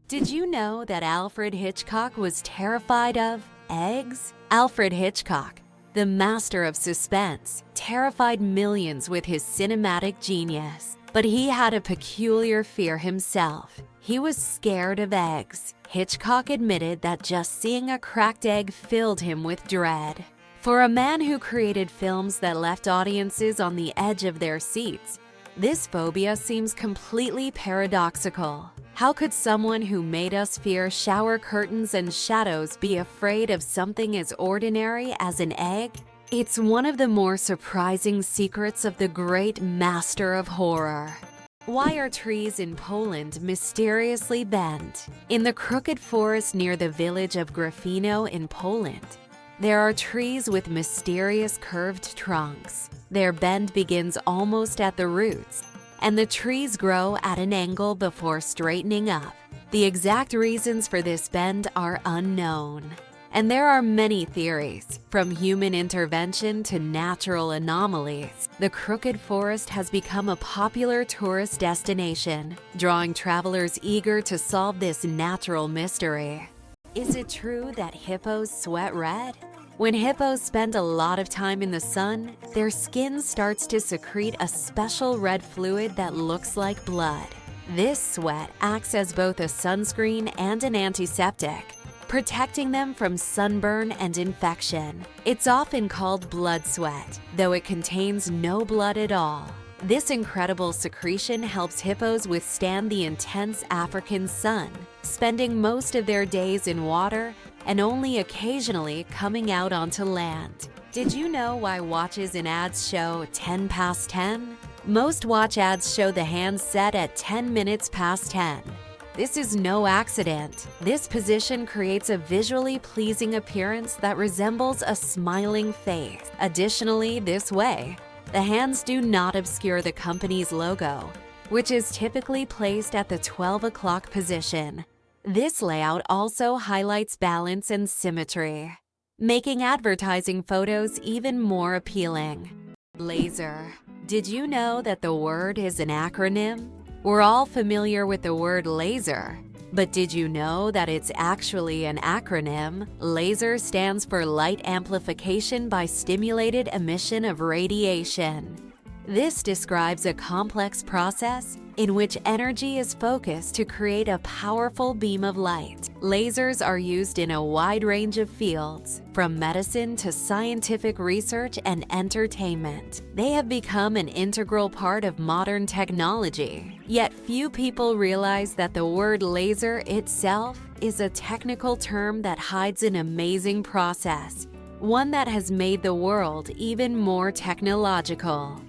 Did you know that Alfred Hitchcock was terrified of eggs? Alfred Hitchcock, the master of suspense, terrified millions with his cinematic genius. But he had a peculiar fear himself. He was scared of eggs. Hitchcock admitted that just seeing a cracked egg filled him with dread. For a man who created films that left audiences on the edge of their seats, this phobia seems completely paradoxical. How could someone who made us fear shower curtains and shadows be afraid of something as ordinary as an egg? It's one of the more surprising secrets of the great master of horror. Why are trees in Poland mysteriously bent? In the crooked forest near the village of Grafino in Poland, there are trees with mysterious curved trunks. Their bend begins almost at the roots, and the trees grow at an angle before straightening up. The exact reasons for this bend are unknown. And there are many theories, from human intervention to natural anomalies. The crooked forest has become a popular tourist destination, drawing travelers eager to solve this natural mystery. Is it true that hippos sweat red? When hippos spend a lot of time in the sun, their skin starts to secrete a special red fluid that looks like blood. This sweat acts as both a sunscreen and an antiseptic, protecting them from sunburn and infection. It's often called blood sweat, though it contains no blood at all. This incredible secretion helps hippos withstand the intense African sun, spending most of their days in water and only occasionally coming out onto land. Did you know why watches in ads show 10 past 10? Most watch ads show the hands set at 10 minutes past 10. This is no accident. This position creates a visually pleasing appearance that resembles a smiling face. Additionally, this way, the hands do not obscure the company's logo, which is typically placed at the 12 o'clock position. This layout also highlights balance and symmetry, making advertising photos even more appealing. Laser. Did you know that the word is an acronym? We're all familiar with the word laser, but did you know that it's actually an acronym? Laser stands for Light Amplification by Stimulated Emission of Radiation. This describes a complex process in which energy is focused to create a powerful beam of light. Lasers are used in a wide range of fields, from medicine to scientific research and entertainment. They have become an integral part of modern technology. Yet few people realize that the word laser itself is a technical term that hides an amazing process, one that has made the world even more technological.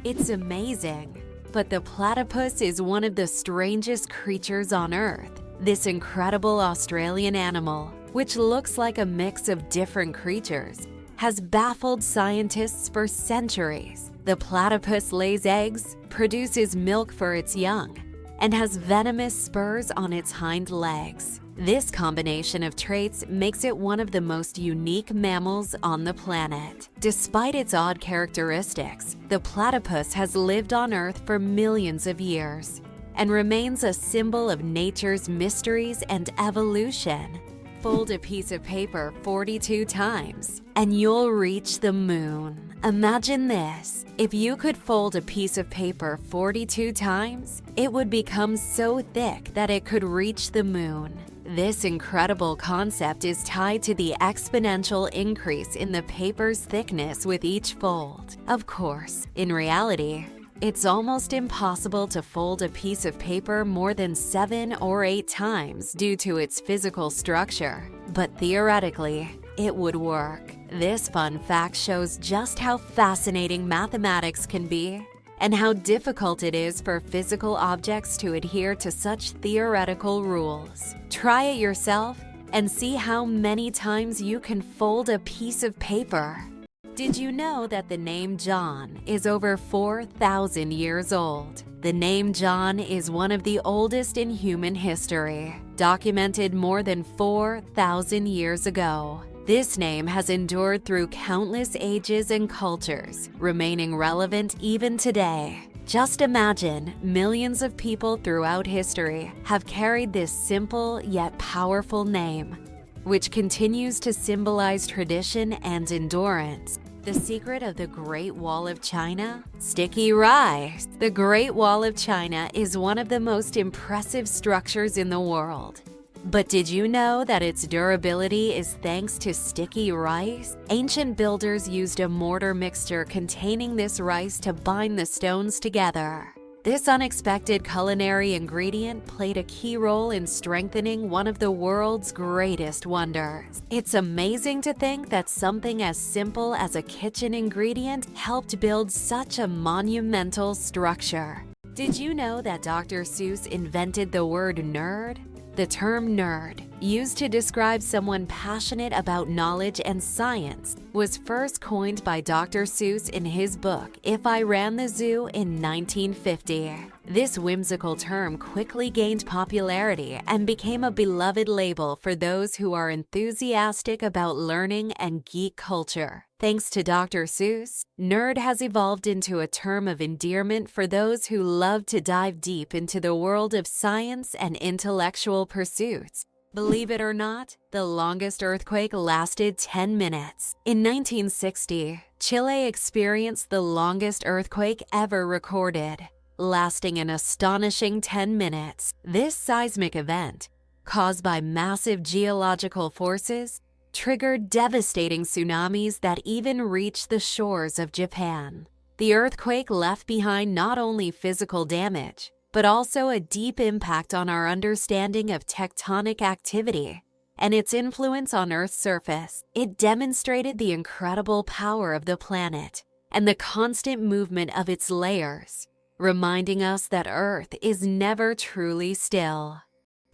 It's amazing, but the platypus is one of the strangest creatures on Earth. This incredible Australian animal, which looks like a mix of different creatures, has baffled scientists for centuries. The platypus lays eggs, produces milk for its young, and has venomous spurs on its hind legs. This combination of traits makes it one of the most unique mammals on the planet. Despite its odd characteristics, the platypus has lived on Earth for millions of years and remains a symbol of nature's mysteries and evolution. Fold a piece of paper 42 times, and you'll reach the moon. Imagine this. If you could fold a piece of paper 42 times, it would become so thick that it could reach the moon. This incredible concept is tied to the exponential increase in the paper's thickness with each fold. Of course, in reality, it's almost impossible to fold a piece of paper more than 7 or 8 times due to its physical structure. But theoretically, it would work. This fun fact shows just how fascinating mathematics can be and how difficult it is for physical objects to adhere to such theoretical rules. Try it yourself and see how many times you can fold a piece of paper. Did you know that the name John is over 4,000 years old? The name John is one of the oldest in human history, documented more than 4,000 years ago. This name has endured through countless ages and cultures, remaining relevant even today. Just imagine, millions of people throughout history have carried this simple yet powerful name, which continues to symbolize tradition and endurance. The secret of the Great Wall of China? Sticky rice. The Great Wall of China is one of the most impressive structures in the world. But did you know that its durability is thanks to sticky rice? Ancient builders used a mortar mixture containing this rice to bind the stones together. This unexpected culinary ingredient played a key role in strengthening one of the world's greatest wonders. It's amazing to think that something as simple as a kitchen ingredient helped build such a monumental structure. Did you know that Dr. Seuss invented the word nerd? The term nerd, used to describe someone passionate about knowledge and science, was first coined by Dr. Seuss in his book If I Ran the Zoo in 1950. This whimsical term quickly gained popularity and became a beloved label for those who are enthusiastic about learning and geek culture. Thanks to Dr. Seuss, nerd has evolved into a term of endearment for those who love to dive deep into the world of science and intellectual pursuits. Believe it or not, the longest earthquake lasted 10 minutes. In 1960, Chile experienced the longest earthquake ever recorded, lasting an astonishing 10 minutes. This seismic event, caused by massive geological forces, triggered devastating tsunamis that even reached the shores of Japan. The earthquake left behind not only physical damage, but also a deep impact on our understanding of tectonic activity and its influence on Earth's surface. It demonstrated the incredible power of the planet and the constant movement of its layers, reminding us that Earth is never truly still.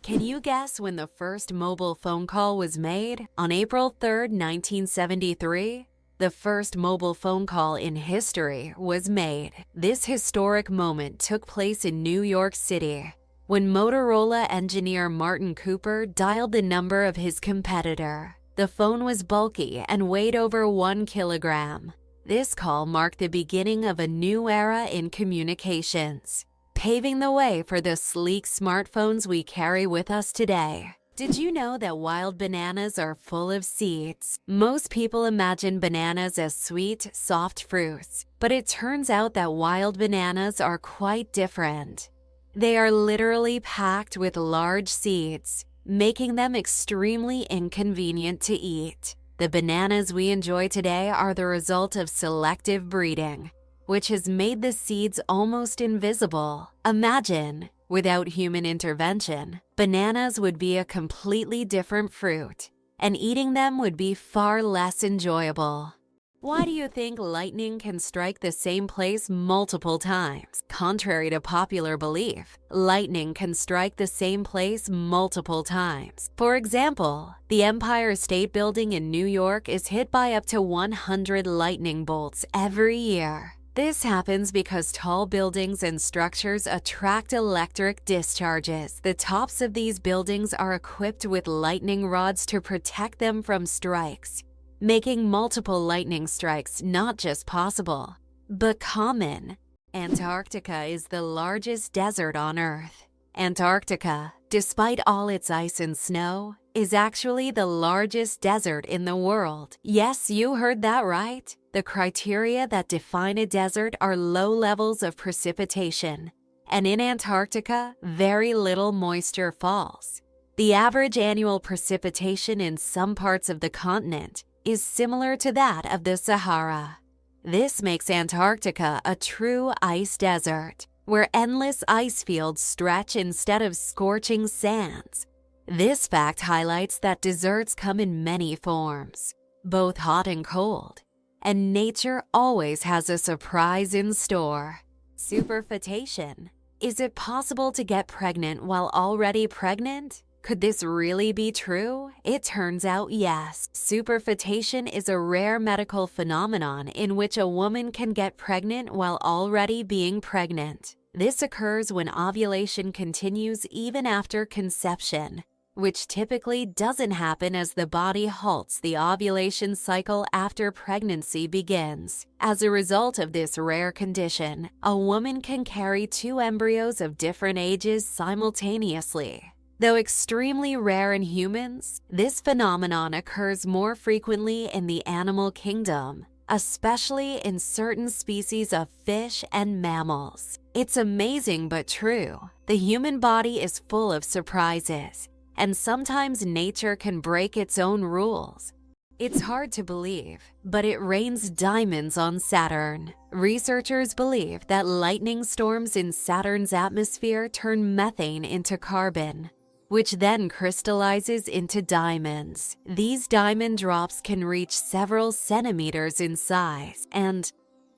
Can you guess when the first mobile phone call was made? On April 3, 1973, the first mobile phone call in history was made. This historic moment took place in New York City, when Motorola engineer Martin Cooper dialed the number of his competitor. The phone was bulky and weighed over 1 kilogram. This call marked the beginning of a new era in communications, paving the way for the sleek smartphones we carry with us today. Did you know that wild bananas are full of seeds? Most people imagine bananas as sweet, soft fruits, but it turns out that wild bananas are quite different. They are literally packed with large seeds, making them extremely inconvenient to eat. The bananas we enjoy today are the result of selective breeding, which has made the seeds almost invisible. Imagine, without human intervention, bananas would be a completely different fruit, and eating them would be far less enjoyable. Why do you think lightning can strike the same place multiple times? Contrary to popular belief, lightning can strike the same place multiple times. For example, the Empire State Building in New York is hit by up to 100 lightning bolts every year. This happens because tall buildings and structures attract electric discharges. The tops of these buildings are equipped with lightning rods to protect them from strikes, making multiple lightning strikes not just possible, but common. Antarctica is the largest desert on Earth. Antarctica, despite all its ice and snow, is actually the largest desert in the world. Yes, you heard that right. The criteria that define a desert are low levels of precipitation, and in Antarctica, very little moisture falls. The average annual precipitation in some parts of the continent is similar to that of the Sahara. This makes Antarctica a true ice desert, where endless ice fields stretch instead of scorching sands. This fact highlights that deserts come in many forms, both hot and cold, and nature always has a surprise in store. Superfetation. Is it possible to get pregnant while already pregnant? Could this really be true? It turns out yes. Superfetation is a rare medical phenomenon in which a woman can get pregnant while already being pregnant. This occurs when ovulation continues even after conception, which typically doesn't happen as the body halts the ovulation cycle after pregnancy begins. As a result of this rare condition, a woman can carry 2 embryos of different ages simultaneously. Though extremely rare in humans, this phenomenon occurs more frequently in the animal kingdom, especially in certain species of fish and mammals. It's amazing but true. The human body is full of surprises, and sometimes nature can break its own rules. It's hard to believe, but it rains diamonds on Saturn. Researchers believe that lightning storms in Saturn's atmosphere turn methane into carbon, which then crystallizes into diamonds. These diamond drops can reach several centimeters in size and,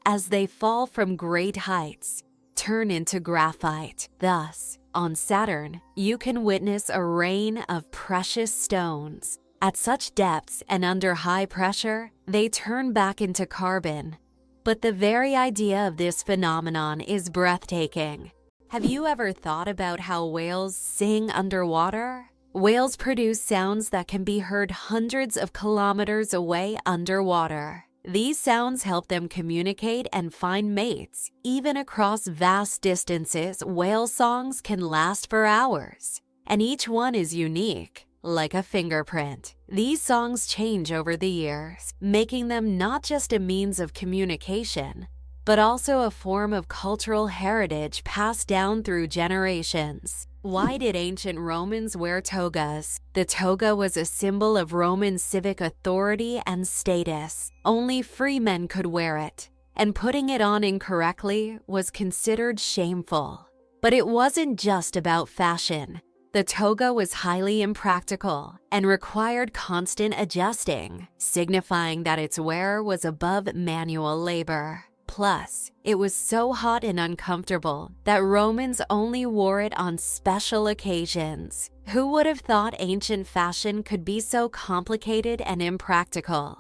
as they fall from great heights, turn into graphite. Thus, on Saturn, you can witness a rain of precious stones. At such depths and under high pressure, they turn back into carbon. But the very idea of this phenomenon is breathtaking. Have you ever thought about how whales sing underwater? Whales produce sounds that can be heard hundreds of kilometers away underwater. These sounds help them communicate and find mates. Even across vast distances, whale songs can last for hours, and each one is unique, like a fingerprint. These songs change over the years, making them not just a means of communication, but also a form of cultural heritage passed down through generations. Why did ancient Romans wear togas? The toga was a symbol of Roman civic authority and status. Only free men could wear it, and putting it on incorrectly was considered shameful. But it wasn't just about fashion. The toga was highly impractical and required constant adjusting, signifying that its wearer was above manual labor. Plus, it was so hot and uncomfortable that Romans only wore it on special occasions. Who would have thought ancient fashion could be so complicated and impractical?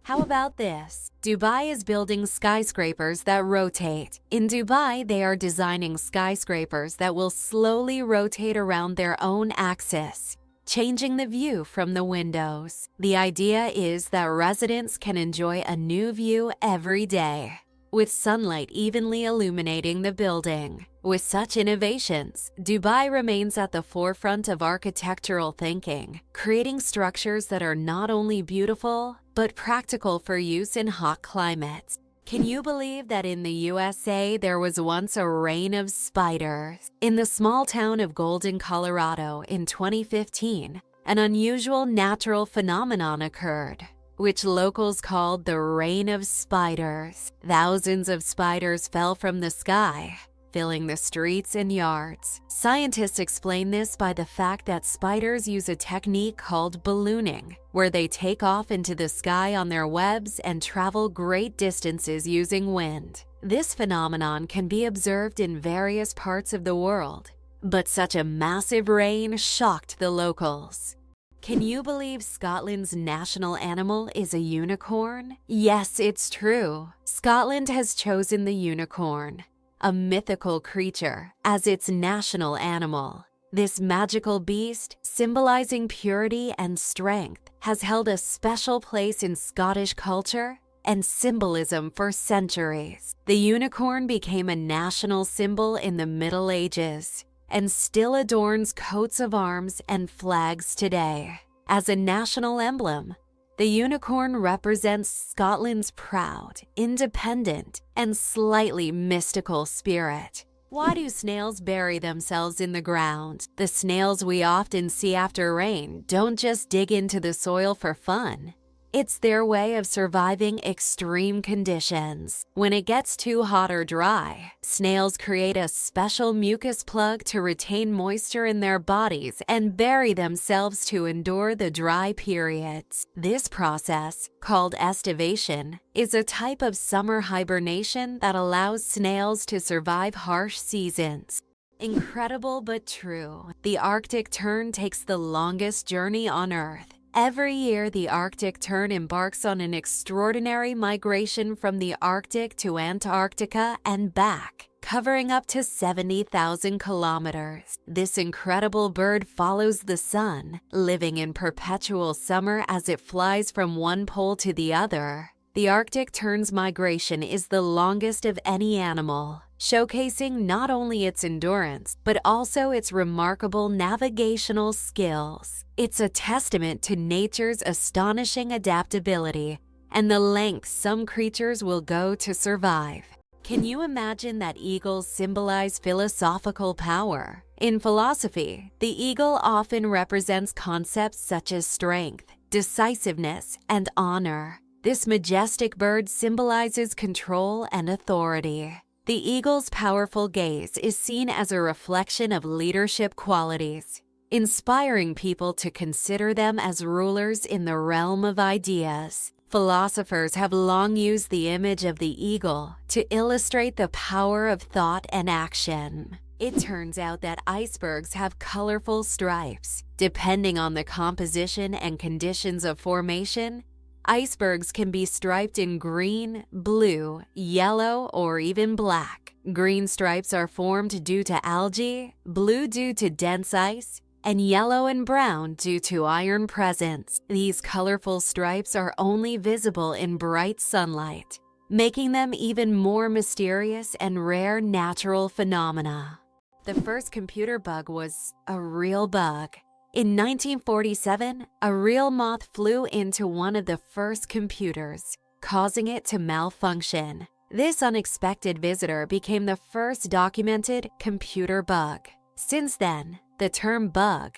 How about this? Dubai is building skyscrapers that rotate. In Dubai, they are designing skyscrapers that will slowly rotate around their own axis, changing the view from the windows. The idea is that residents can enjoy a new view every day, with sunlight evenly illuminating the building. With such innovations, Dubai remains at the forefront of architectural thinking, creating structures that are not only beautiful, but practical for use in hot climates. Can you believe that in the USA there was once a reign of spiders? In the small town of Golden, Colorado in 2015, an unusual natural phenomenon occurred, which locals called the reign of spiders. Thousands of spiders fell from the sky, filling the streets and yards. Scientists explain this by the fact that spiders use a technique called ballooning, where they take off into the sky on their webs and travel great distances using wind. This phenomenon can be observed in various parts of the world, but such a massive rain shocked the locals. Can you believe Scotland's national animal is a unicorn? Yes, it's true. Scotland has chosen the unicorn, a mythical creature, as its national animal. This magical beast, symbolizing purity and strength, has held a special place in Scottish culture and symbolism for centuries. The unicorn became a national symbol in the Middle Ages and still adorns coats of arms and flags today. As a national emblem, the unicorn represents Scotland's proud, independent, and slightly mystical spirit. Why do snails bury themselves in the ground? The snails we often see after rain don't just dig into the soil for fun. It's their way of surviving extreme conditions. When it gets too hot or dry, snails create a special mucus plug to retain moisture in their bodies and bury themselves to endure the dry periods. This process, called estivation, is a type of summer hibernation that allows snails to survive harsh seasons. Incredible but true. The Arctic tern takes the longest journey on Earth. Every year, the Arctic tern embarks on an extraordinary migration from the Arctic to Antarctica and back. covering up to 70,000 kilometers. This incredible bird follows the sun, living in perpetual summer as it flies from one pole to the other. The Arctic tern's migration is the longest of any animal, showcasing not only its endurance, but also its remarkable navigational skills. It's a testament to nature's astonishing adaptability and the lengths some creatures will go to survive. Can you imagine that eagles symbolize philosophical power? In philosophy, the eagle often represents concepts such as strength, decisiveness, and honor. This majestic bird symbolizes control and authority. The eagle's powerful gaze is seen as a reflection of leadership qualities, inspiring people to consider them as rulers in the realm of ideas. Philosophers have long used the image of the eagle to illustrate the power of thought and action. It turns out that icebergs have colorful stripes. Depending on the composition and conditions of formation, icebergs can be striped in green, blue, yellow, or even black. Green stripes are formed due to algae, blue due to dense ice, and yellow and brown due to iron presence. These colorful stripes are only visible in bright sunlight, making them even more mysterious and rare natural phenomena. The first computer bug was a real bug. In 1947, a real moth flew into one of the first computers, causing it to malfunction. This unexpected visitor became the first documented computer bug. Since then, the term bug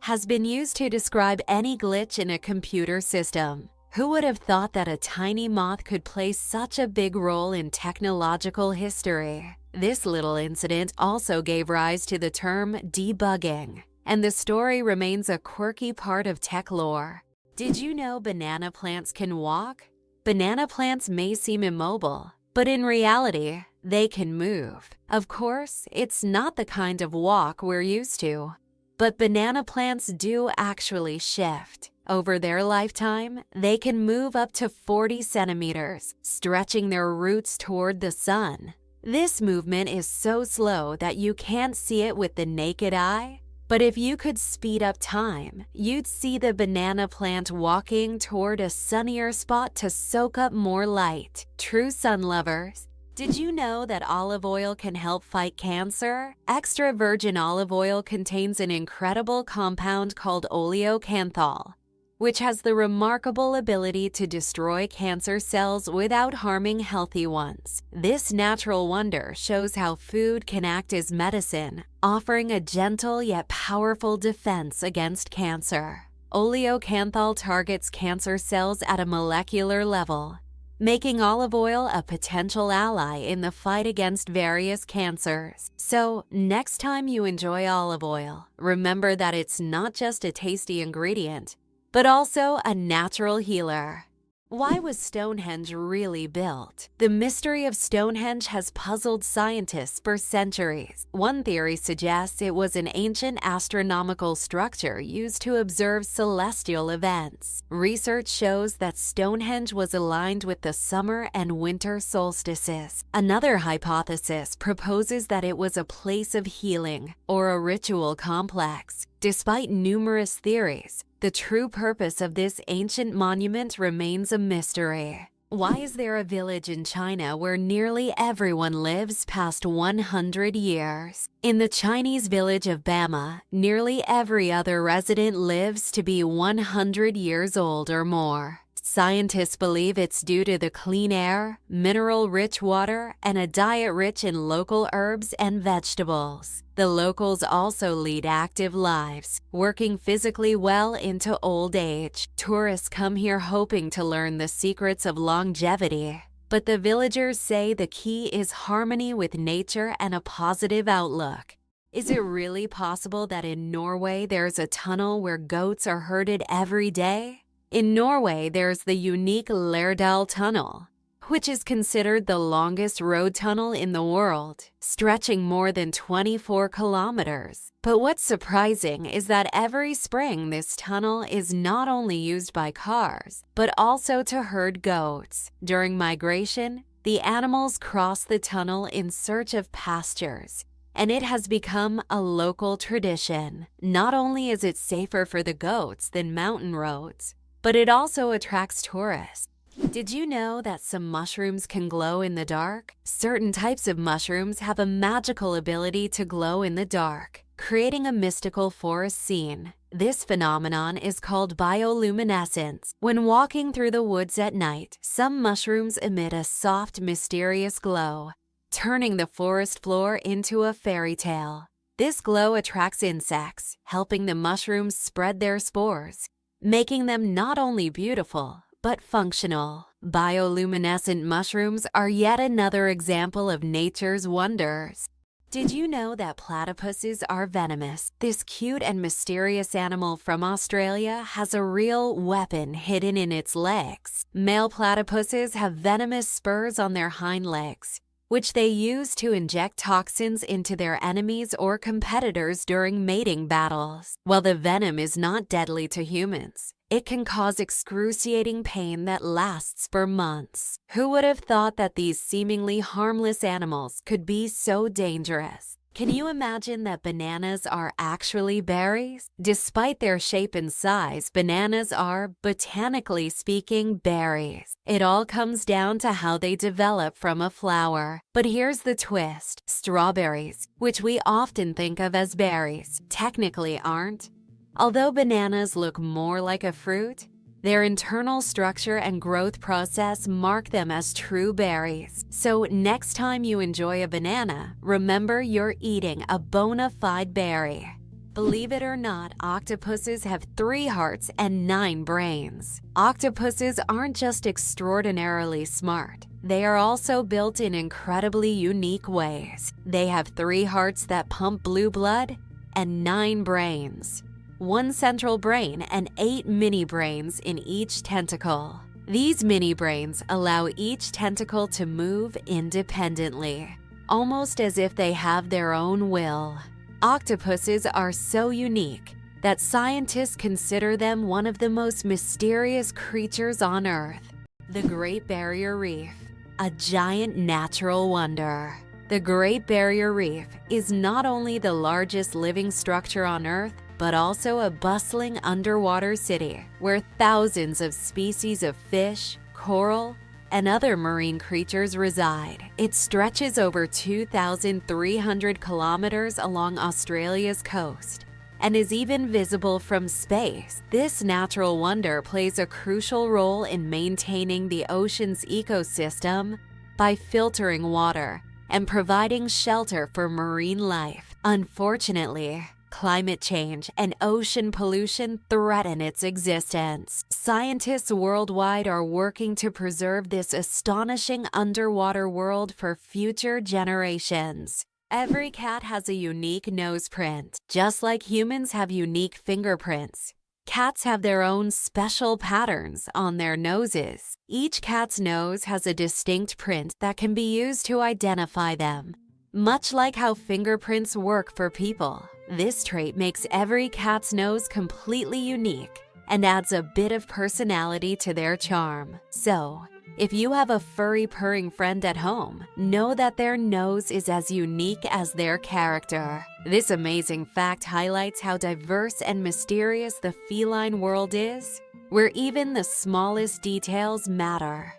has been used to describe any glitch in a computer system. Who would have thought that a tiny moth could play such a big role in technological history? This little incident also gave rise to the term debugging, and the story remains a quirky part of tech lore. Did you know banana plants can walk? Banana plants may seem immobile, but in reality, they can move. Of course, it's not the kind of walk we're used to, but banana plants do actually shift. Over their lifetime, they can move up to 40 centimeters, stretching their roots toward the sun. This movement is so slow that you can't see it with the naked eye, but if you could speed up time, you'd see the banana plant walking toward a sunnier spot to soak up more light. True sun lovers, did you know that olive oil can help fight cancer? Extra virgin olive oil contains an incredible compound called oleocanthal, which has the remarkable ability to destroy cancer cells without harming healthy ones. This natural wonder shows how food can act as medicine, offering a gentle yet powerful defense against cancer. Oleocanthal targets cancer cells at a molecular level, making olive oil a potential ally in the fight against various cancers. So, next time you enjoy olive oil, remember that it's not just a tasty ingredient, but also a natural healer. Why was Stonehenge really built? The mystery of Stonehenge has puzzled scientists for centuries. One theory suggests it was an ancient astronomical structure used to observe celestial events. Research shows that Stonehenge was aligned with the summer and winter solstices. Another hypothesis proposes that it was a place of healing or a ritual complex. Despite numerous theories, the true purpose of this ancient monument remains a mystery. Why is there a village in China where nearly everyone lives past 100 years? In the Chinese village of Bama, nearly every other resident lives to be 100 years old or more. Scientists believe it's due to the clean air, mineral-rich water, and a diet rich in local herbs and vegetables. The locals also lead active lives, working physically well into old age. Tourists come here hoping to learn the secrets of longevity. But the villagers say the key is harmony with nature and a positive outlook. Is it really possible that in Norway there's a tunnel where goats are herded every day? In Norway, there's the unique Lærdal Tunnel, which is considered the longest road tunnel in the world, stretching more than 24 kilometers. But what's surprising is that every spring this tunnel is not only used by cars, but also to herd goats. During migration, The animals cross the tunnel in search of pastures, and it has become a local tradition. Not only is it safer for the goats than mountain roads, but it also attracts tourists. Did you know that some mushrooms can glow in the dark? Certain types of mushrooms have a magical ability to glow in the dark, creating a mystical forest scene. This phenomenon is called bioluminescence. When walking through the woods at night, some mushrooms emit a soft, mysterious glow, turning the forest floor into a fairy tale. This glow attracts insects, helping the mushrooms spread their spores, making them not only beautiful, but functional. Bioluminescent mushrooms are yet another example of nature's wonders. Did you know that platypuses are venomous? This cute and mysterious animal from Australia has a real weapon hidden in its legs. Male platypuses have venomous spurs on their hind legs, which they use to inject toxins into their enemies or competitors during mating battles. While the venom is not deadly to humans, it can cause excruciating pain that lasts for months. Who would have thought that these seemingly harmless animals could be so dangerous? Can you imagine that bananas are actually berries? Despite their shape and size, bananas are, botanically speaking, berries. It all comes down to how they develop from a flower. But here's the twist. Strawberries, which we often think of as berries, technically aren't. Although bananas look more like a fruit, their internal structure and growth process mark them as true berries. So next time you enjoy a banana, remember you're eating a bona fide berry. Believe it or not, octopuses have 3 hearts and 9 brains. Octopuses aren't just extraordinarily smart. They are also built in incredibly unique ways. They have 3 hearts that pump blue blood and 9 brains. 1 central brain and 8 mini brains in each tentacle. These mini brains allow each tentacle to move independently, almost as if they have their own will. Octopuses are so unique that scientists consider them one of the most mysterious creatures on Earth. The Great Barrier Reef, a giant natural wonder. The Great Barrier Reef is not only the largest living structure on Earth, but also a bustling underwater city where thousands of species of fish, coral, and other marine creatures reside. It stretches over 2,300 kilometers along Australia's coast and is even visible from space. This natural wonder plays a crucial role in maintaining the ocean's ecosystem by filtering water and providing shelter for marine life. Unfortunately, climate change and ocean pollution threaten its existence. Scientists worldwide are working to preserve this astonishing underwater world for future generations. Every cat has a unique nose print. Just like humans have unique fingerprints, cats have their own special patterns on their noses. Each cat's nose has a distinct print that can be used to identify them. Much like how fingerprints work for people, this trait makes every cat's nose completely unique and adds a bit of personality to their charm. So, if you have a furry purring friend at home, know that their nose is as unique as their character. This amazing fact highlights how diverse and mysterious the feline world is, where even the smallest details matter.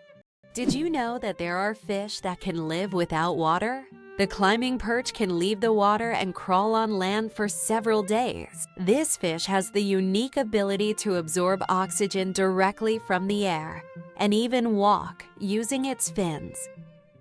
Did you know that there are fish that can live without water? The climbing perch can leave the water and crawl on land for several days. This fish has the unique ability to absorb oxygen directly from the air and even walk using its fins.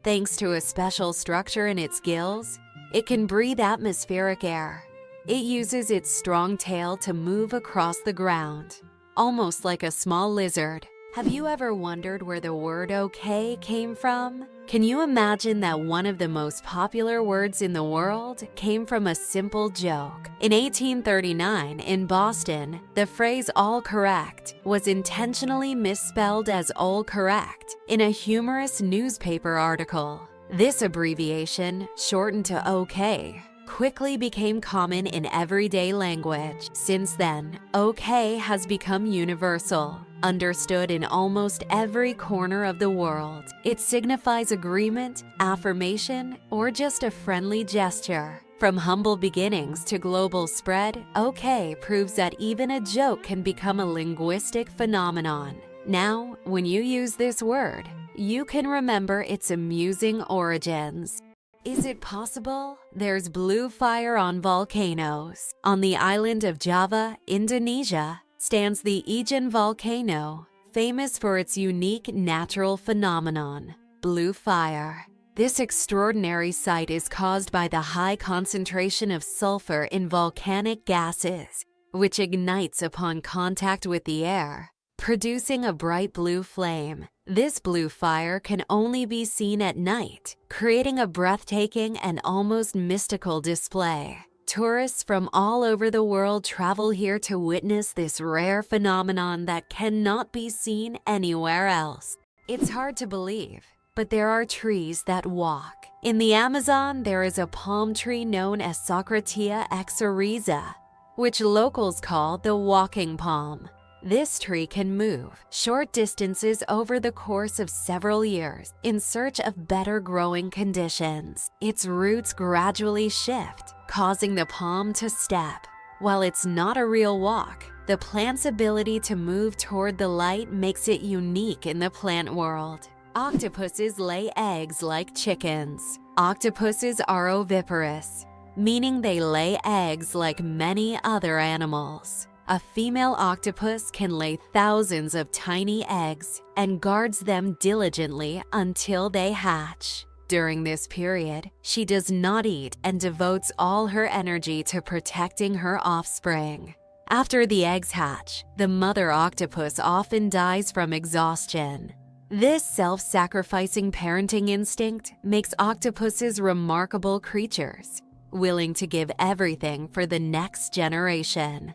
Thanks to a special structure in its gills, it can breathe atmospheric air. It uses its strong tail to move across the ground, almost like a small lizard. Have you ever wondered where the word okay came from? Can you imagine that one of the most popular words in the world came from a simple joke? In 1839, in Boston, the phrase all correct was intentionally misspelled as all correct in a humorous newspaper article. This abbreviation, shortened to OK, quickly became common in everyday language. Since then, OK has become universal. Understood in almost every corner of the world, it signifies agreement, affirmation, or just a friendly gesture. From humble beginnings to global spread, OK proves that even a joke can become a linguistic phenomenon. Now, when you use this word, you can remember its amusing origins. Is it possible? There's blue fire on volcanoes. On the island of Java, Indonesia, stands the Ijen volcano, famous for its unique natural phenomenon, blue fire. This extraordinary sight is caused by the high concentration of sulfur in volcanic gases, which ignites upon contact with the air, producing a bright blue flame. This blue fire can only be seen at night, creating a breathtaking and almost mystical display. Tourists from all over the world travel here to witness this rare phenomenon that cannot be seen anywhere else. It's hard to believe, but there are trees that walk. In the Amazon, there is a palm tree known as Socratia exoriza, which locals call the walking palm. This tree can move short distances over the course of several years in search of better growing conditions. Its roots gradually shift, causing the palm to step. While it's not a real walk, the plant's ability to move toward the light makes it unique in the plant world. Octopuses lay eggs like chickens. Octopuses are oviparous, meaning they lay eggs like many other animals. A female octopus can lay thousands of tiny eggs and guards them diligently until they hatch. During this period, she does not eat and devotes all her energy to protecting her offspring. After the eggs hatch, the mother octopus often dies from exhaustion. This self-sacrificing parenting instinct makes octopuses remarkable creatures, willing to give everything for the next generation.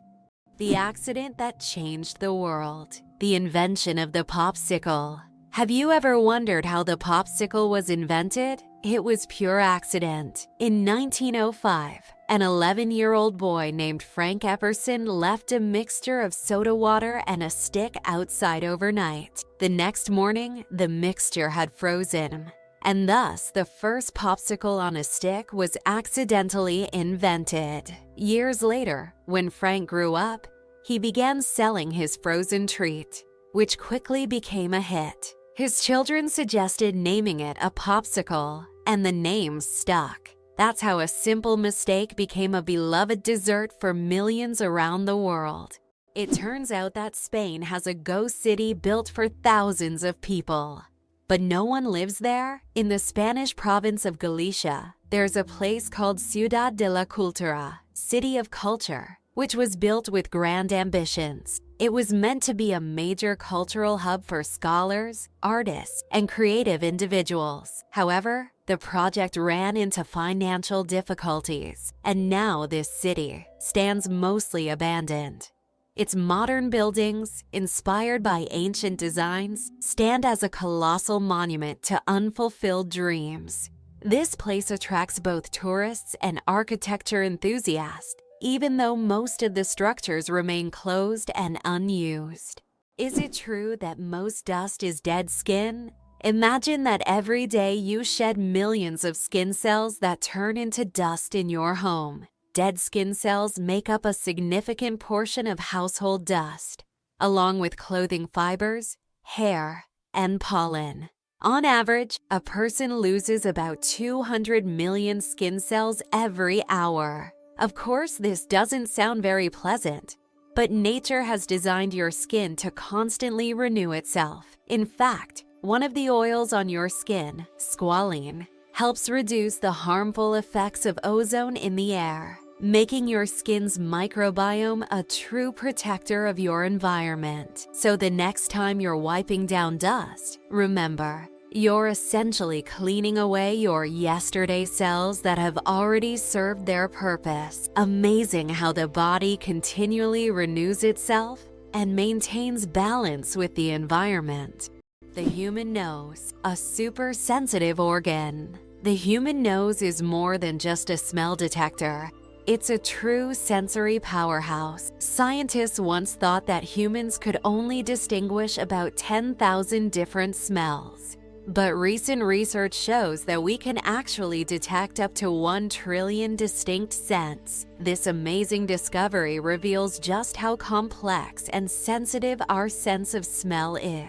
The accident that changed the world. The invention of the popsicle. Have you ever wondered how the popsicle was invented? It was pure accident. In 1905, an 11-year-old boy named Frank Epperson left a mixture of soda water and a stick outside overnight. The next morning, the mixture had frozen, and thus the first popsicle on a stick was accidentally invented. Years later, when Frank grew up, he began selling his frozen treat, which quickly became a hit. His children suggested naming it a popsicle, and the name stuck. That's how a simple mistake became a beloved dessert for millions around the world. It turns out that Spain has a ghost city built for thousands of people. But no one lives there? In the Spanish province of Galicia, there's a place called Ciudad de la Cultura, City of Culture, which was built with grand ambitions. It was meant to be a major cultural hub for scholars, artists, and creative individuals. However, the project ran into financial difficulties, and now this city stands mostly abandoned. Its modern buildings, inspired by ancient designs, stand as a colossal monument to unfulfilled dreams. This place attracts both tourists and architecture enthusiasts, even though most of the structures remain closed and unused. Is it true that most dust is dead skin? Imagine that every day you shed millions of skin cells that turn into dust in your home. Dead skin cells make up a significant portion of household dust, along with clothing fibers, hair, and pollen. On average, a person loses about 200 million skin cells every hour. Of course, this doesn't sound very pleasant, but nature has designed your skin to constantly renew itself. In fact, one of the oils on your skin, squalene, helps reduce the harmful effects of ozone in the air, making your skin's microbiome a true protector of your environment. So the next time you're wiping down dust, remember, you're essentially cleaning away your yesterday cells that have already served their purpose. Amazing how the body continually renews itself and maintains balance with the environment. The human nose, a super sensitive organ. The human nose is more than just a smell detector. It's a true sensory powerhouse. Scientists once thought that humans could only distinguish about 10,000 different smells. But recent research shows that we can actually detect up to 1 trillion distinct scents. This amazing discovery reveals just how complex and sensitive our sense of smell is.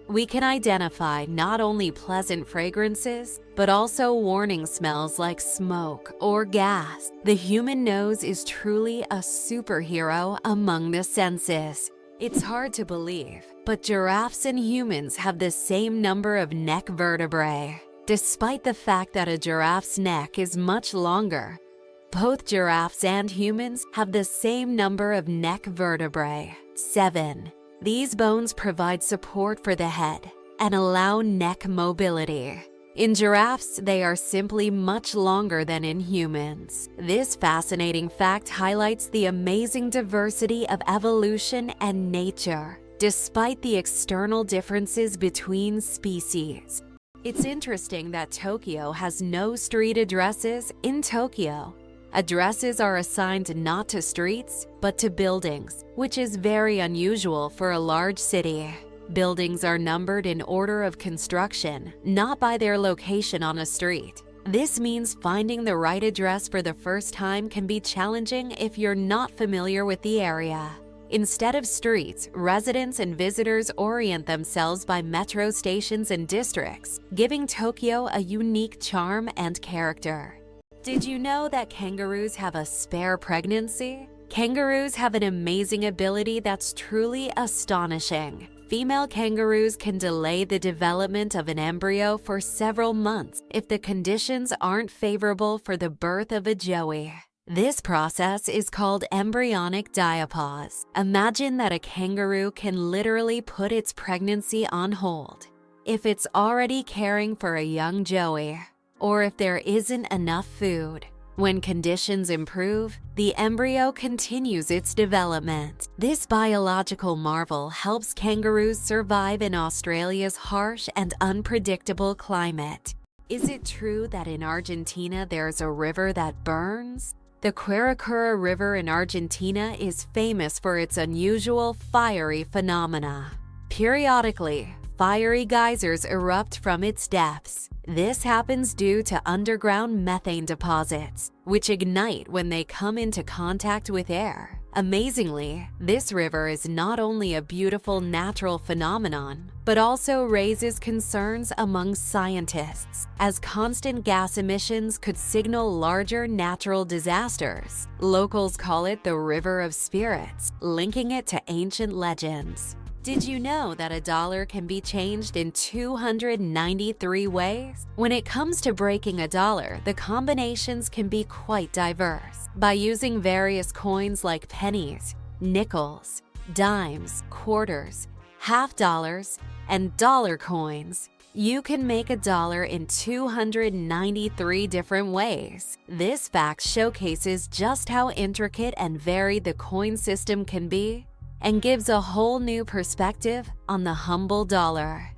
We can identify not only pleasant fragrances, but also warning smells like smoke or gas. The human nose is truly a superhero among the senses. It's hard to believe, but giraffes and humans have the same number of neck vertebrae, despite the fact that a giraffe's neck is much longer. Both giraffes and humans have the same number of neck vertebrae, 7. These bones provide support for the head and allow neck mobility. In giraffes, they are simply much longer than in humans. This fascinating fact highlights the amazing diversity of evolution and nature, despite the external differences between species. It's interesting that Tokyo has no street addresses. In Tokyo, addresses are assigned not to streets, but to buildings, which is very unusual for a large city. Buildings are numbered in order of construction, not by their location on a street. This means finding the right address for the first time can be challenging if you're not familiar with the area. Instead of streets, residents and visitors orient themselves by metro stations and districts, giving Tokyo a unique charm and character. Did you know that kangaroos have a spare pregnancy? Kangaroos have an amazing ability that's truly astonishing. Female kangaroos can delay the development of an embryo for several months if the conditions aren't favorable for the birth of a joey. This process is called embryonic diapause. Imagine that a kangaroo can literally put its pregnancy on hold if it's already caring for a young joey, or if there isn't enough food. When conditions improve, the embryo continues its development. This biological marvel helps kangaroos survive in Australia's harsh and unpredictable climate. Is it true that in Argentina there's a river that burns? The Quirecura River in Argentina is famous for its unusual fiery phenomena. Periodically, fiery geysers erupt from its depths. This happens due to underground methane deposits, which ignite when they come into contact with air. Amazingly, this river is not only a beautiful natural phenomenon, but also raises concerns among scientists, as constant gas emissions could signal larger natural disasters. Locals call it the River of Spirits, linking it to ancient legends. Did you know that a dollar can be changed in 293 ways? When it comes to breaking a dollar, the combinations can be quite diverse. By using various coins like pennies, nickels, dimes, quarters, half dollars, and dollar coins, you can make a dollar in 293 different ways. This fact showcases just how intricate and varied the coin system can be, and gives a whole new perspective on the humble dollar.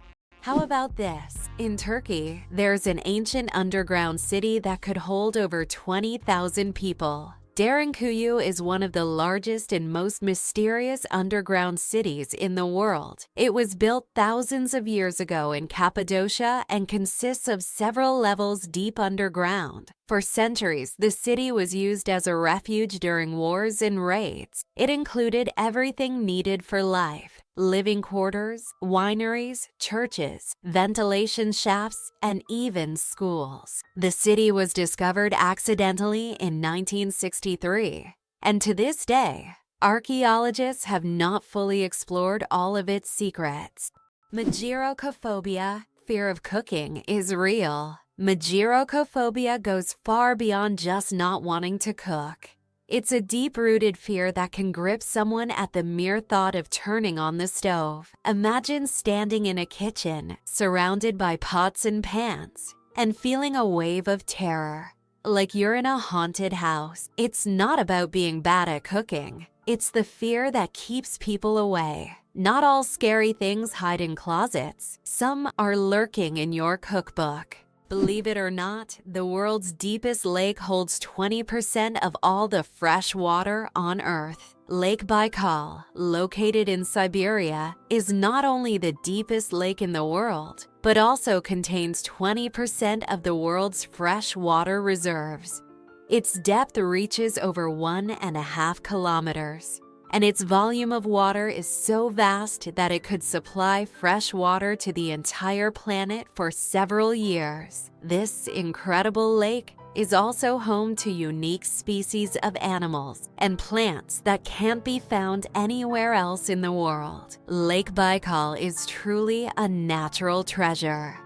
How about this? In Turkey, there's an ancient underground city that could hold over 20,000 people. Derinkuyu is one of the largest and most mysterious underground cities in the world. It was built thousands of years ago in Cappadocia and consists of several levels deep underground. For centuries, the city was used as a refuge during wars and raids. It included everything needed for life: living quarters, wineries, churches, ventilation shafts, and even schools. The city was discovered accidentally in 1963, and to this day, archaeologists have not fully explored all of its secrets. Mageirocophobia, fear of cooking, is real. Mageirocophobia goes far beyond just not wanting to cook. It's a deep-rooted fear that can grip someone at the mere thought of turning on the stove. Imagine standing in a kitchen, surrounded by pots and pans, and feeling a wave of terror, like you're in a haunted house. It's not about being bad at cooking. It's the fear that keeps people away. Not all scary things hide in closets. Some are lurking in your cookbook. Believe it or not, the world's deepest lake holds 20% of all the fresh water on Earth. Lake Baikal, located in Siberia, is not only the deepest lake in the world, but also contains 20% of the world's fresh water reserves. Its depth reaches over 1.5 kilometers, and its volume of water is so vast that it could supply fresh water to the entire planet for several years. This incredible lake is also home to unique species of animals and plants that can't be found anywhere else in the world. Lake Baikal is truly a natural treasure.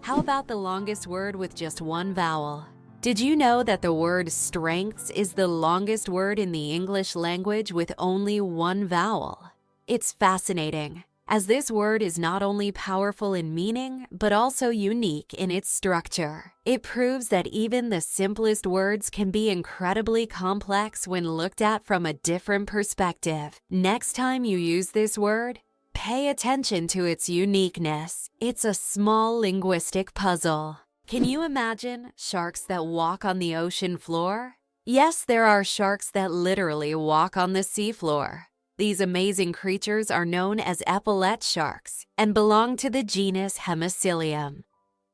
How about the longest word with just one vowel? Did you know that the word strengths is the longest word in the English language with only one vowel? It's fascinating, as this word is not only powerful in meaning, but also unique in its structure. It proves that even the simplest words can be incredibly complex when looked at from a different perspective. Next time you use this word, pay attention to its uniqueness. It's a small linguistic puzzle. Can you imagine sharks that walk on the ocean floor? Yes, there are sharks that literally walk on the seafloor. These amazing creatures are known as epaulette sharks and belong to the genus Hemicillium.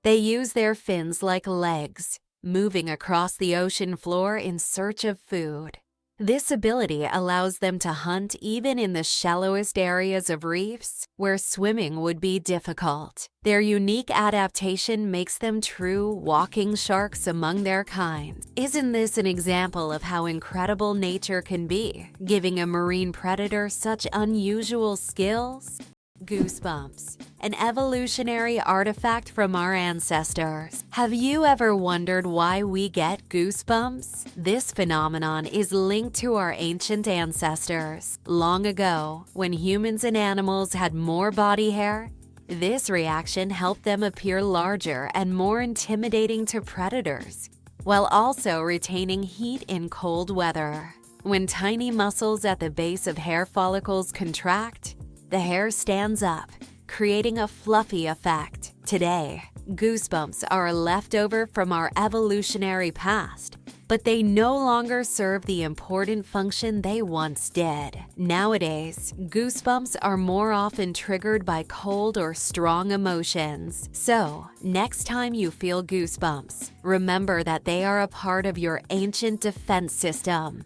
They use their fins like legs, moving across the ocean floor in search of food. This ability allows them to hunt even in the shallowest areas of reefs where swimming would be difficult. Their unique adaptation makes them true walking sharks among their kind. Isn't this an example of how incredible nature can be, giving a marine predator such unusual skills? Goosebumps, an evolutionary artifact from our ancestors. Have you ever wondered why we get goosebumps? This phenomenon is linked to our ancient ancestors. Long ago, when humans and animals had more body hair, this reaction helped them appear larger and more intimidating to predators, while also retaining heat in cold weather. When tiny muscles at the base of hair follicles contract, the hair stands up, creating a fluffy effect. Today, goosebumps are a leftover from our evolutionary past, but they no longer serve the important function they once did. Nowadays, goosebumps are more often triggered by cold or strong emotions. So, next time you feel goosebumps, remember that they are a part of your ancient defense system.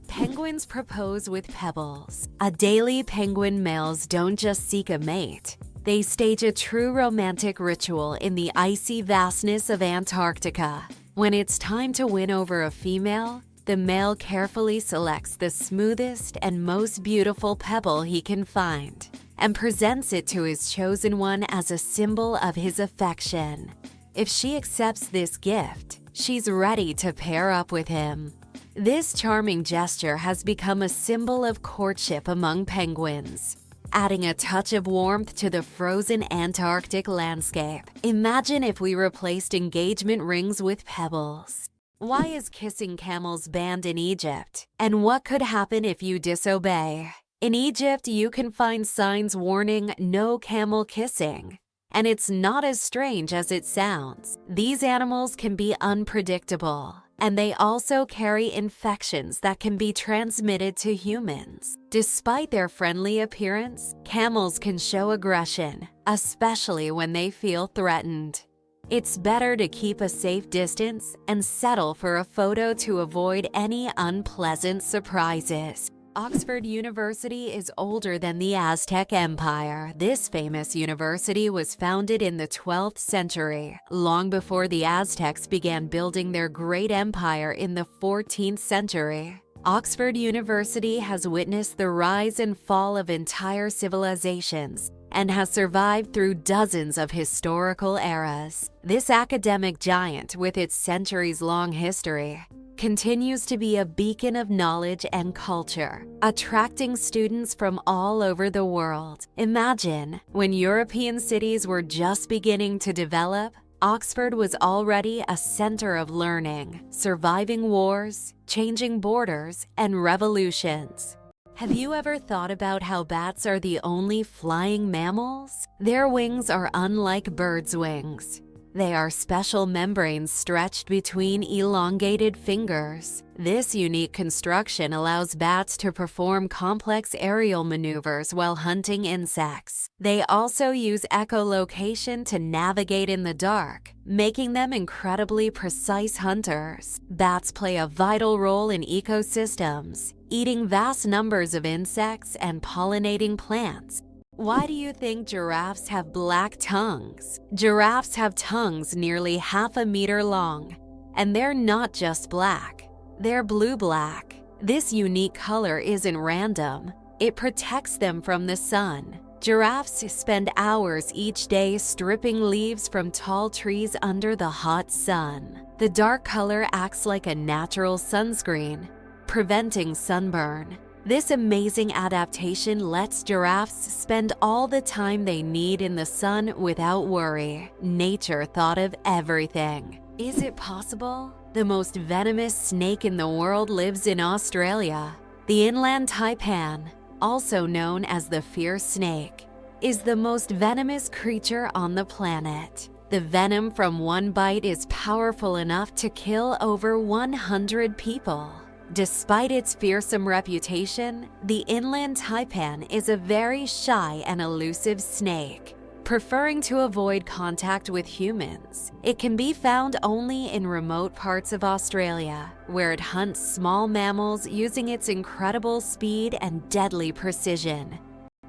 Penguins propose with pebbles. Adelie penguin males don't just seek a mate. They stage a true romantic ritual in the icy vastness of Antarctica. When it's time to win over a female, the male carefully selects the smoothest and most beautiful pebble he can find and presents it to his chosen one as a symbol of his affection. If she accepts this gift, she's ready to pair up with him. This charming gesture has become a symbol of courtship among penguins, adding a touch of warmth to the frozen Antarctic landscape. Imagine if we replaced engagement rings with pebbles. Why is kissing camels banned in Egypt? And what could happen if you disobey? In Egypt, you can find signs warning no camel kissing. And it's not as strange as it sounds. These animals can be unpredictable, and they also carry infections that can be transmitted to humans. Despite their friendly appearance, camels can show aggression, especially when they feel threatened. It's better to keep a safe distance and settle for a photo to avoid any unpleasant surprises. Oxford University is older than the Aztec Empire. This famous university was founded in the 12th century, long before the Aztecs began building their great empire in the 14th century. Oxford University has witnessed the rise and fall of entire civilizations and has survived through dozens of historical eras. This academic giant, with its centuries-long history, continues to be a beacon of knowledge and culture, attracting students from all over the world. Imagine, when European cities were just beginning to develop, Oxford was already a center of learning, surviving wars, changing borders, and revolutions. Have you ever thought about how bats are the only flying mammals? Their wings are unlike birds' wings. They are special membranes stretched between elongated fingers. This unique construction allows bats to perform complex aerial maneuvers while hunting insects. They also use echolocation to navigate in the dark, making them incredibly precise hunters. Bats play a vital role in ecosystems, eating vast numbers of insects and pollinating plants. Why do you think giraffes have black tongues? Giraffes have tongues nearly half a meter long, and they're not just black. They're blue-black. This unique color isn't random. It protects them from the sun. Giraffes spend hours each day stripping leaves from tall trees under the hot sun. The dark color acts like a natural sunscreen, preventing sunburn. This amazing adaptation lets giraffes spend all the time they need in the sun without worry. Nature thought of everything. Is it possible? The most venomous snake in the world lives in Australia. The inland taipan, also known as the fierce snake, is the most venomous creature on the planet. The venom from one bite is powerful enough to kill over 100 people. Despite its fearsome reputation, the inland taipan is a very shy and elusive snake, preferring to avoid contact with humans. It can be found only in remote parts of Australia, where it hunts small mammals using its incredible speed and deadly precision.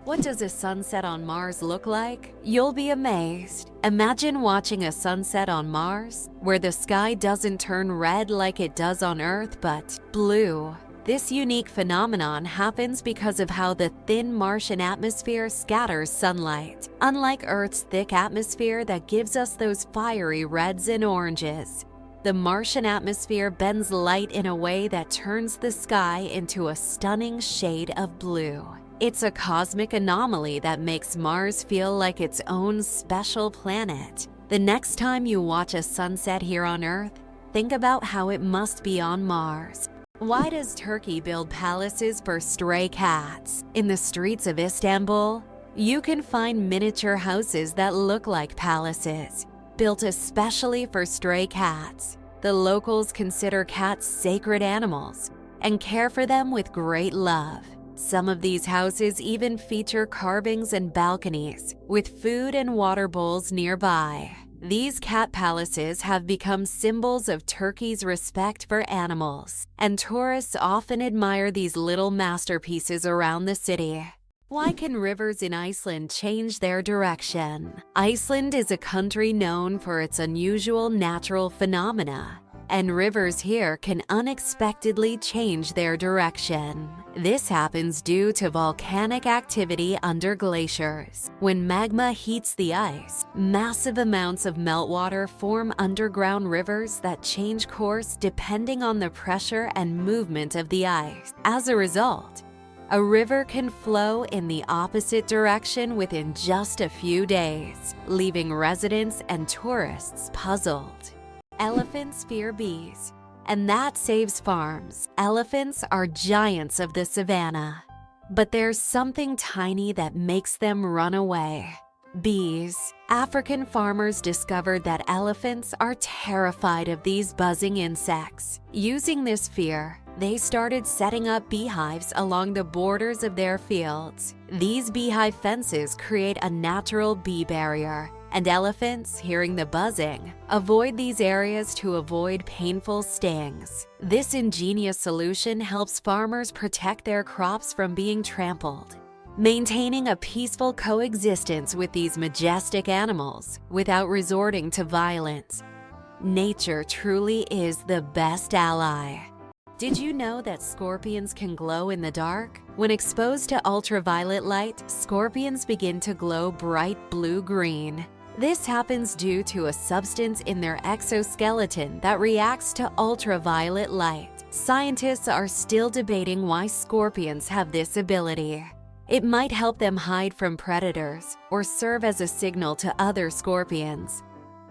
What does a sunset on Mars look like? You'll be amazed. Imagine watching a sunset on Mars, where the sky doesn't turn red like it does on Earth, but blue. This unique phenomenon happens because of how the thin Martian atmosphere scatters sunlight, unlike Earth's thick atmosphere that gives us those fiery reds and oranges. The Martian atmosphere bends light in a way that turns the sky into a stunning shade of blue. It's a cosmic anomaly that makes Mars feel like its own special planet. The next time you watch a sunset here on Earth, think about how it must be on Mars. Why does Turkey build palaces for stray cats? In the streets of Istanbul, you can find miniature houses that look like palaces, built especially for stray cats. The locals consider cats sacred animals and care for them with great love. Some of these houses even feature carvings and balconies, with food and water bowls nearby. These cat palaces have become symbols of Turkey's respect for animals, and tourists often admire these little masterpieces around the city. Why can rivers in Iceland change their direction? Iceland is a country known for its unusual natural phenomena, and rivers here can unexpectedly change their direction. This happens due to volcanic activity under glaciers. When magma heats the ice, massive amounts of meltwater form underground rivers that change course depending on the pressure and movement of the ice. As a result, a river can flow in the opposite direction within just a few days, leaving residents and tourists puzzled. Elephants fear bees, and that saves farms. Elephants are giants of the savannah, but there's something tiny that makes them run away. Bees. African farmers discovered that elephants are terrified of these buzzing insects. Using this fear, they started setting up beehives along the borders of their fields. These beehive fences create a natural bee barrier, and elephants, hearing the buzzing, avoid these areas to avoid painful stings. This ingenious solution helps farmers protect their crops from being trampled, maintaining a peaceful coexistence with these majestic animals without resorting to violence. Nature truly is the best ally. Did you know that scorpions can glow in the dark? When exposed to ultraviolet light, scorpions begin to glow bright blue-green. This happens due to a substance in their exoskeleton that reacts to ultraviolet light. Scientists are still debating why scorpions have this ability. It might help them hide from predators or serve as a signal to other scorpions.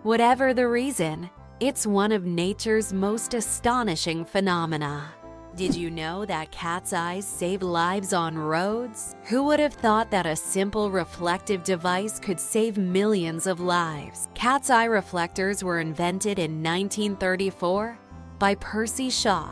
Whatever the reason, it's one of nature's most astonishing phenomena. Did you know that cat's eyes save lives on roads? Who would have thought that a simple reflective device could save millions of lives? Cat's eye reflectors were invented in 1934 by Percy Shaw.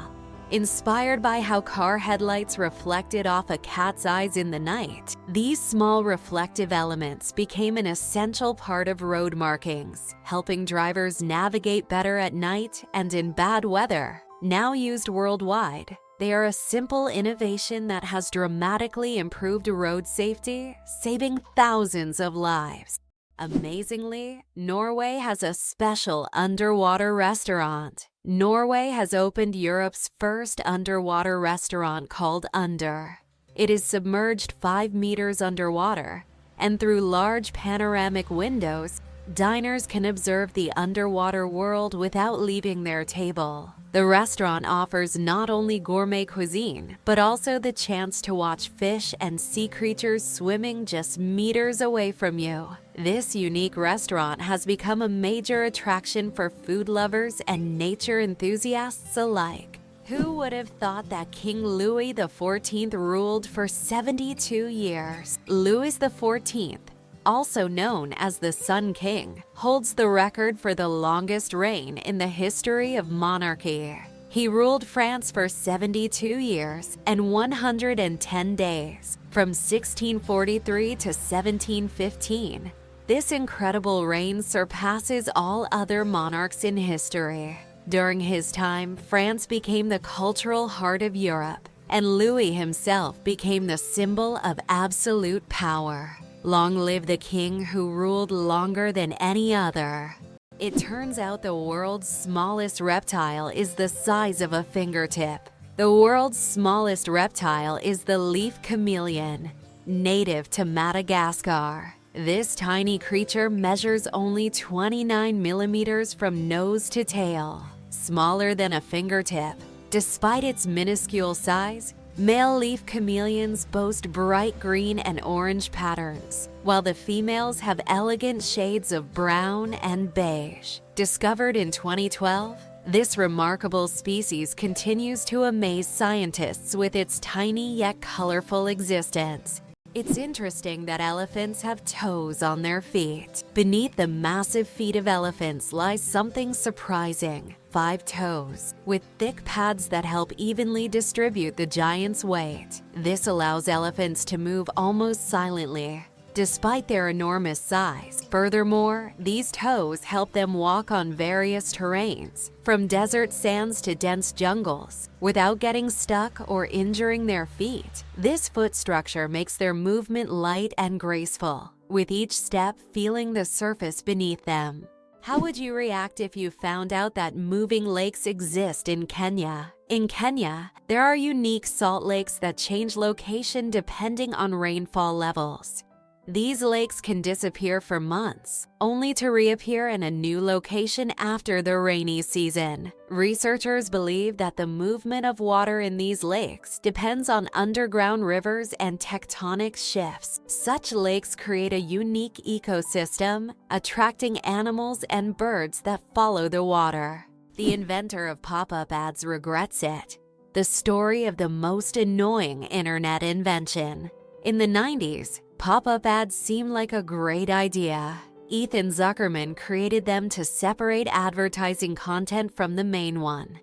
Inspired by how car headlights reflected off a cat's eyes in the night, these small reflective elements became an essential part of road markings, helping drivers navigate better at night and in bad weather. Now used worldwide, they are a simple innovation that has dramatically improved road safety, saving thousands of lives. Amazingly, Norway has a special underwater restaurant. Norway has opened Europe's first underwater restaurant called Under. It is submerged 5 meters underwater, and through large panoramic windows, diners can observe the underwater world without leaving their table. The restaurant offers not only gourmet cuisine, but also the chance to watch fish and sea creatures swimming just meters away from you. This unique restaurant has become a major attraction for food lovers and nature enthusiasts alike. Who would have thought that King Louis the Fourteenth ruled for 72 years? Louis the Fourteenth, also known as the Sun King, holds the record for the longest reign in the history of monarchy. He ruled France for 72 years and 110 days, from 1643 to 1715. This incredible reign surpasses all other monarchs in history. During his time, France became the cultural heart of Europe, and Louis himself became the symbol of absolute power. Long live the king who ruled longer than any other. It turns out the world's smallest reptile is the size of a fingertip. The world's smallest reptile is the leaf chameleon, native to Madagascar. This tiny creature measures only 29 millimeters from nose to tail, smaller than a fingertip. Despite its minuscule size, male leaf chameleons boast bright green and orange patterns, while the females have elegant shades of brown and beige. Discovered in 2012, this remarkable species continues to amaze scientists with its tiny yet colorful existence. It's interesting that elephants have toes on their feet. Beneath the massive feet of elephants lies something surprising: 5 toes, with thick pads that help evenly distribute the giant's weight. This allows elephants to move almost silently, despite their enormous size. Furthermore, these toes help them walk on various terrains, from desert sands to dense jungles, without getting stuck or injuring their feet. This foot structure makes their movement light and graceful, with each step feeling the surface beneath them. How would you react if you found out that moving lakes exist in Kenya? In Kenya, there are unique salt lakes that change location depending on rainfall levels. These lakes can disappear for months, only to reappear in a new location after the rainy season. Researchers believe that the movement of water in these lakes depends on underground rivers and tectonic shifts. Such lakes create a unique ecosystem, attracting animals and birds that follow the water. The inventor of pop-up ads regrets it. The story of the most annoying internet invention. In the 90s, pop-up ads seemed like a great idea. Ethan Zuckerman created them to separate advertising content from the main one.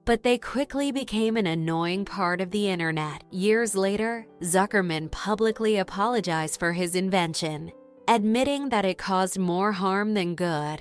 But they quickly became an annoying part of the internet. Years later, Zuckerman publicly apologized for his invention, admitting that it caused more harm than good.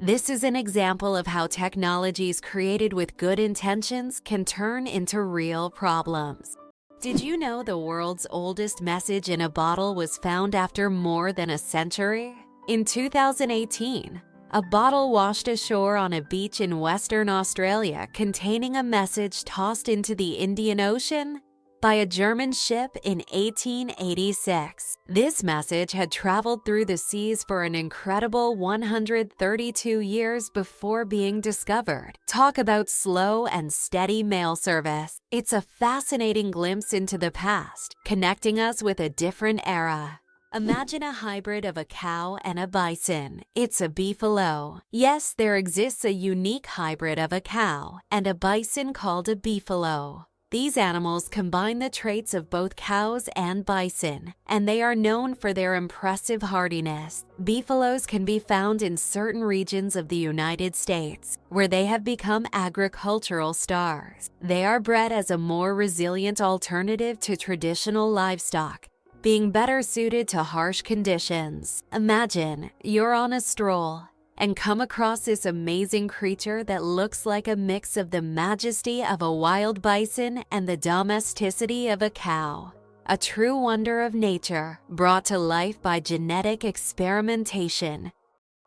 This is an example of how technologies created with good intentions can turn into real problems. Did you know the world's oldest message in a bottle was found after more than a century? In 2018, a bottle washed ashore on a beach in Western Australia containing a message tossed into the Indian Ocean by a German ship in 1886. This message had traveled through the seas for an incredible 132 years before being discovered. Talk about slow and steady mail service. It's a fascinating glimpse into the past, connecting us with a different era. Imagine a hybrid of a cow and a bison. It's a beefalo. Yes, there exists a unique hybrid of a cow and a bison called a beefalo. These animals combine the traits of both cows and bison, and they are known for their impressive hardiness. Beefaloes can be found in certain regions of the United States, where they have become agricultural stars. They are bred as a more resilient alternative to traditional livestock, being better suited to harsh conditions. Imagine you're on a stroll and come across this amazing creature that looks like a mix of the majesty of a wild bison and the domesticity of a cow. A true wonder of nature, brought to life by genetic experimentation.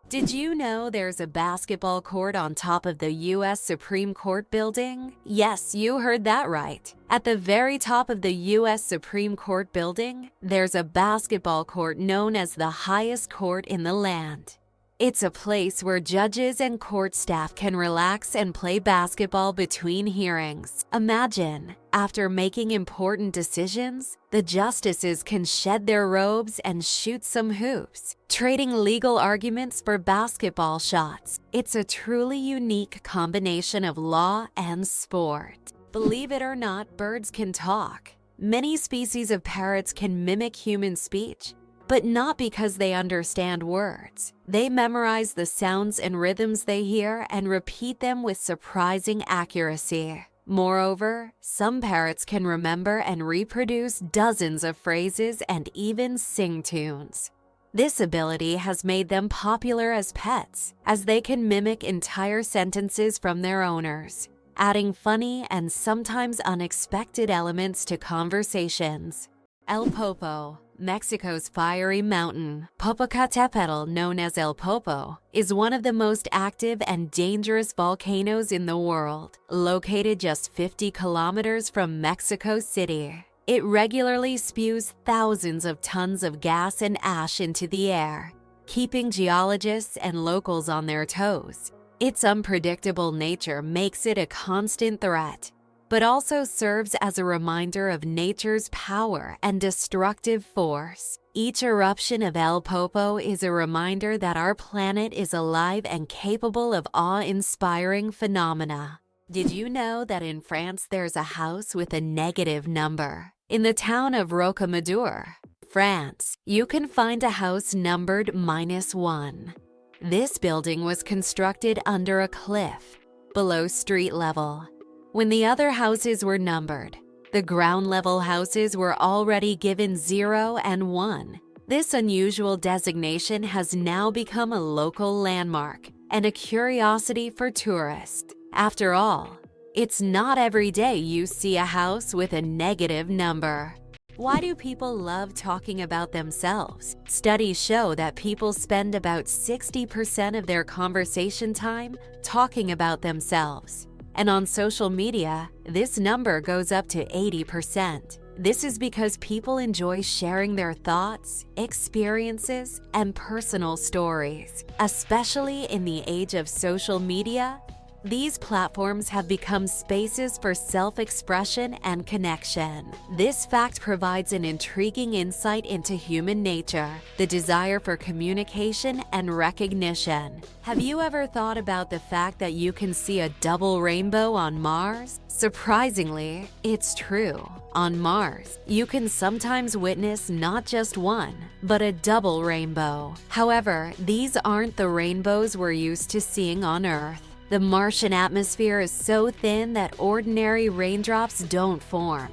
Did you know there's a basketball court on top of the U.S. Supreme Court building? Yes, you heard that right. At the very top of the U.S. Supreme Court building, there's a basketball court known as the highest court in the land. It's a place where judges and court staff can relax and play basketball between hearings. Imagine, after making important decisions, the justices can shed their robes and shoot some hoops, trading legal arguments for basketball shots. It's a truly unique combination of law and sport. Believe it or not, birds can talk. Many species of parrots can mimic human speech, but not because they understand words. They memorize the sounds and rhythms they hear and repeat them with surprising accuracy. Moreover, some parrots can remember and reproduce dozens of phrases and even sing tunes. This ability has made them popular as pets, as they can mimic entire sentences from their owners, adding funny and sometimes unexpected elements to conversations. El Popo, Mexico's fiery mountain, Popocatépetl, known as El Popo, is one of the most active and dangerous volcanoes in the world. Located just 50 kilometers from Mexico City, it regularly spews thousands of tons of gas and ash into the air, keeping geologists and locals on their toes. Its unpredictable nature makes it a constant threat, but also serves as a reminder of nature's power and destructive force. Each eruption of El Popo is a reminder that our planet is alive and capable of awe-inspiring phenomena. Did you know that in France there's a house with a negative number? In the town of Rocamadour, France, you can find a house numbered -1. This building was constructed under a cliff, below street level. When the other houses were numbered, the ground-level houses were already given 0 and 1. This unusual designation has now become a local landmark and a curiosity for tourists. After all, it's not every day you see a house with a negative number. Why do people love talking about themselves? Studies show that people spend about 60% of their conversation time talking about themselves. And on social media, this number goes up to 80%. This is because people enjoy sharing their thoughts, experiences, and personal stories. Especially in the age of social media, these platforms have become spaces for self-expression and connection. This fact provides an intriguing insight into human nature, the desire for communication and recognition. Have you ever thought about the fact that you can see a double rainbow on Mars? Surprisingly, it's true. On Mars, you can sometimes witness not just one, but a double rainbow. However, these aren't the rainbows we're used to seeing on Earth. The Martian atmosphere is so thin that ordinary raindrops don't form.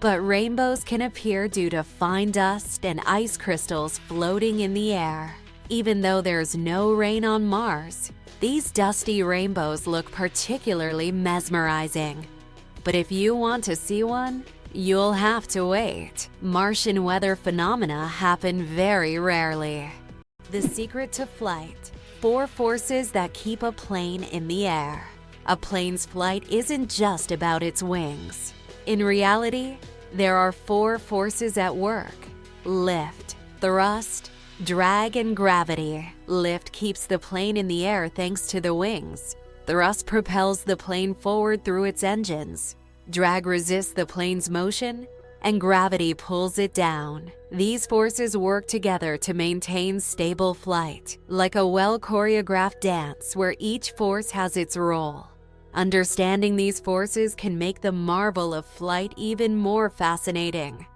But rainbows can appear due to fine dust and ice crystals floating in the air. Even though there's no rain on Mars, these dusty rainbows look particularly mesmerizing. But if you want to see one, you'll have to wait. Martian weather phenomena happen very rarely. The secret to flight. 4 forces that keep a plane in the air. A plane's flight isn't just about its wings. In reality, there are 4 forces at work: lift, thrust, drag, and gravity. Lift keeps the plane in the air thanks to the wings. Thrust propels the plane forward through its engines. Drag resists the plane's motion, and gravity pulls it down. These forces work together to maintain stable flight, like a well-choreographed dance where each force has its role. Understanding these forces can make the marvel of flight even more fascinating.